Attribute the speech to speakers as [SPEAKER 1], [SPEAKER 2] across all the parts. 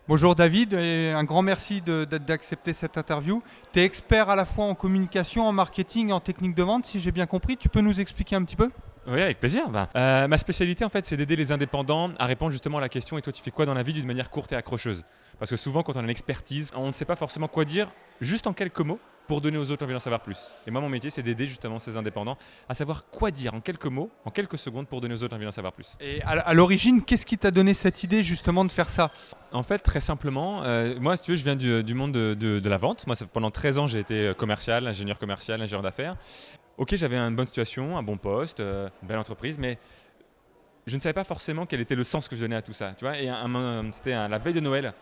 [SPEAKER 1] Bonjour David, et un grand merci d'accepter cette interview. Tu es expert à la fois en communication, en marketing et en technique de vente, si j'ai bien compris. Tu peux nous expliquer un petit peu?
[SPEAKER 2] Oui, avec plaisir. Ma spécialité, en fait, c'est d'aider les indépendants à répondre justement à la question « Et toi, tu fais quoi dans la vie ?» d'une manière courte et accrocheuse. Parce que souvent, quand on a une expertise, on ne sait pas forcément quoi dire, juste en quelques mots, pour donner aux autres envie d'en savoir plus. Et moi, mon métier, c'est d'aider justement ces indépendants à savoir quoi dire en quelques mots, en quelques secondes, pour donner aux autres envie d'en savoir plus.
[SPEAKER 1] Et à l'origine, qu'est-ce qui t'a donné cette idée justement de faire ça?
[SPEAKER 2] En fait, très simplement, moi, si tu veux, je viens du monde de la vente. Moi, pendant 13 ans, j'ai été commercial, ingénieur d'affaires. Ok, j'avais une bonne situation, un bon poste, une belle entreprise, mais je ne savais pas forcément quel était le sens que je donnais à tout ça. Tu vois, et c'était la veille de Noël.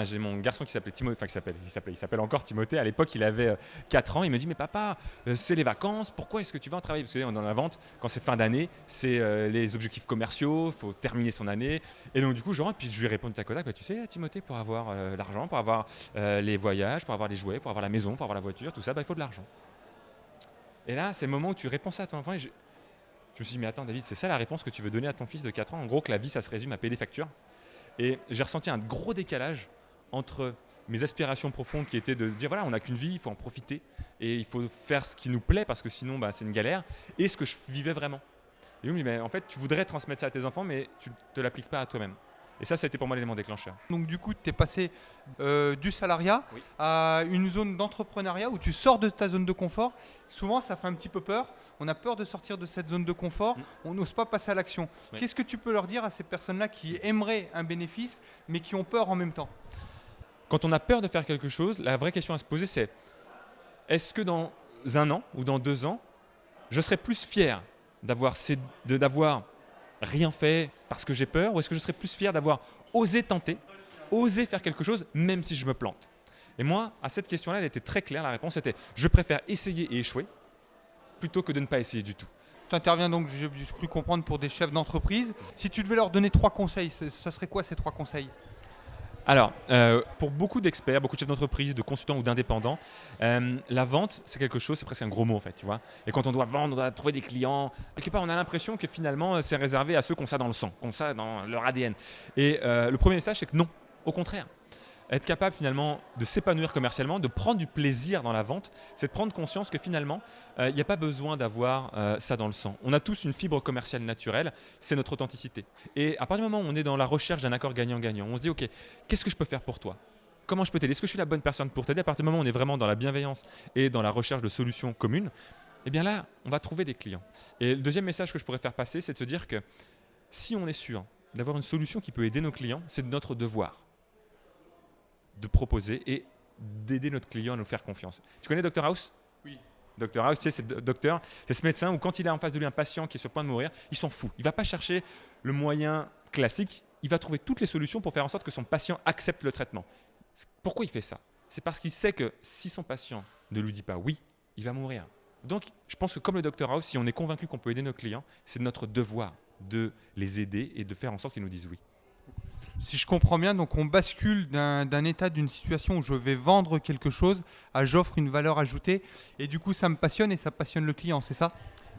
[SPEAKER 2] J'ai mon garçon qui s'appelait Timothée, enfin il s'appelle encore Timothée. À l'époque, il avait 4 ans. Il me dit: mais papa, c'est les vacances. Pourquoi est-ce que tu vas en travailler? Parce que dans la vente, quand c'est fin d'année, c'est les objectifs commerciaux. Il faut terminer son année. Et donc du coup, je rentre puis je lui réponds tac au tac: tu sais, Timothée, pour avoir l'argent, pour avoir les voyages, pour avoir les jouets, pour avoir la maison, pour avoir la voiture, tout ça, il faut de l'argent. Et là, c'est le moment où tu réponds ça à ton enfant. Et je me suis dit: mais attends David, c'est ça la réponse que tu veux donner à ton fils de 4 ans? En gros, que la vie, ça se résume à payer des factures. Et j'ai ressenti un gros décalage entre mes aspirations profondes qui étaient de dire voilà, on n'a qu'une vie, il faut en profiter et il faut faire ce qui nous plaît parce que sinon c'est une galère, et ce que je vivais vraiment. Et on me dit: mais en fait, tu voudrais transmettre ça à tes enfants, mais tu ne te l'appliques pas à toi-même. Et ça a été pour moi l'élément déclencheur.
[SPEAKER 1] Donc du coup, tu es passé du salariat
[SPEAKER 2] Oui.
[SPEAKER 1] à une zone d'entrepreneuriat où tu sors de ta zone de confort. Souvent, ça fait un petit peu peur. On a peur de sortir de cette zone de confort. On n'ose pas passer à l'action.
[SPEAKER 2] Oui.
[SPEAKER 1] Qu'est-ce que tu peux leur dire à ces personnes-là qui aimeraient un bénéfice, mais qui ont peur en même temps?
[SPEAKER 2] Quand on a peur de faire quelque chose, la vraie question à se poser, c'est: est-ce que dans 1 an ou dans 2 ans, je serai plus fier d'avoir rien fait parce que j'ai peur, ou est-ce que je serais plus fier d'avoir osé tenter, osé faire quelque chose même si je me plante? Et moi, à cette question-là, elle était très claire. La réponse était: je préfère essayer et échouer plutôt que de ne pas essayer du tout.
[SPEAKER 1] Tu interviens donc, j'ai cru comprendre, pour des chefs d'entreprise. Si tu devais leur donner 3 conseils, ça serait quoi ces 3 conseils?
[SPEAKER 2] Alors, pour beaucoup d'experts, beaucoup de chefs d'entreprise, de consultants ou d'indépendants, la vente, c'est quelque chose, c'est presque un gros mot en fait, tu vois. Et quand on doit vendre, on doit trouver des clients. Quelque part, on a l'impression que finalement, c'est réservé à ceux qui ont ça dans le sang, qui ont ça dans leur ADN. Et le premier message, c'est que non, au contraire. Être capable finalement de s'épanouir commercialement, de prendre du plaisir dans la vente, c'est de prendre conscience que finalement, il n'y a pas besoin d'avoir ça dans le sang. On a tous une fibre commerciale naturelle, c'est notre authenticité. Et à partir du moment où on est dans la recherche d'un accord gagnant-gagnant, on se dit: ok, qu'est-ce que je peux faire pour toi? Comment je peux t'aider? Est-ce que je suis la bonne personne pour t'aider? À partir du moment où on est vraiment dans la bienveillance et dans la recherche de solutions communes, eh bien là, on va trouver des clients. Et le deuxième message que je pourrais faire passer, c'est de se dire que si on est sûr d'avoir une solution qui peut aider nos clients, c'est de notre devoir de proposer et d'aider notre client à nous faire confiance. Tu connais Dr House?
[SPEAKER 1] Oui.
[SPEAKER 2] Dr House, tu sais, c'est ce médecin où quand il a en face de lui un patient qui est sur le point de mourir, il s'en fout. Il ne va pas chercher le moyen classique, il va trouver toutes les solutions pour faire en sorte que son patient accepte le traitement. Pourquoi il fait ça? C'est parce qu'il sait que si son patient ne lui dit pas oui, il va mourir. Donc, je pense que comme le Dr House, si on est convaincu qu'on peut aider nos clients, c'est notre devoir de les aider et de faire en sorte qu'ils nous disent oui.
[SPEAKER 1] Si je comprends bien, donc on bascule d'un état, d'une situation où je vais vendre quelque chose à j'offre une valeur ajoutée, et du coup ça me passionne et ça passionne le client, c'est ça?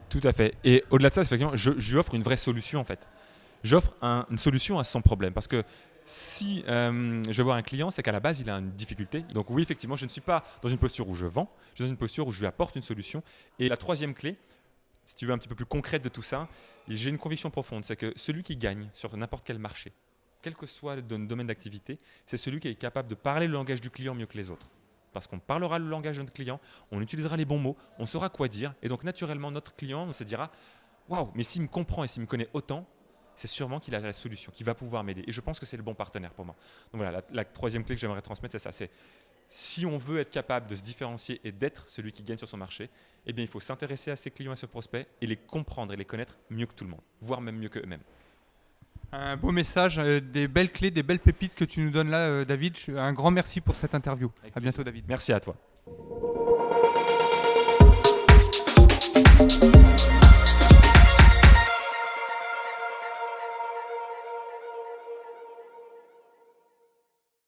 [SPEAKER 2] Tout à fait. Et au-delà de ça, effectivement, je lui offre une vraie solution en fait. J'offre une solution à son problème. Parce que si je vais voir un client, c'est qu'à la base, il a une difficulté. Donc oui, effectivement, je ne suis pas dans une posture où je vends, je suis dans une posture où je lui apporte une solution. Et la troisième clé, si tu veux un petit peu plus concrète de tout ça, j'ai une conviction profonde, c'est que celui qui gagne sur n'importe quel marché, quel que soit le domaine d'activité, c'est celui qui est capable de parler le langage du client mieux que les autres. Parce qu'on parlera le langage de notre client, on utilisera les bons mots, on saura quoi dire, et donc naturellement, notre client on se dira: waouh, mais s'il me comprend et s'il me connaît autant, c'est sûrement qu'il a la solution, qu'il va pouvoir m'aider. Et je pense que c'est le bon partenaire pour moi. Donc voilà, la troisième clé que j'aimerais transmettre, c'est ça. C'est si on veut être capable de se différencier et d'être celui qui gagne sur son marché, eh bien, il faut s'intéresser à ses clients et à ses prospects et les comprendre et les connaître mieux que tout le monde, voire même mieux qu'eux-mêmes.
[SPEAKER 1] Un beau message, des belles clés, des belles pépites que tu nous donnes là, David. Un grand merci pour cette interview. À bientôt, David.
[SPEAKER 2] Merci à toi.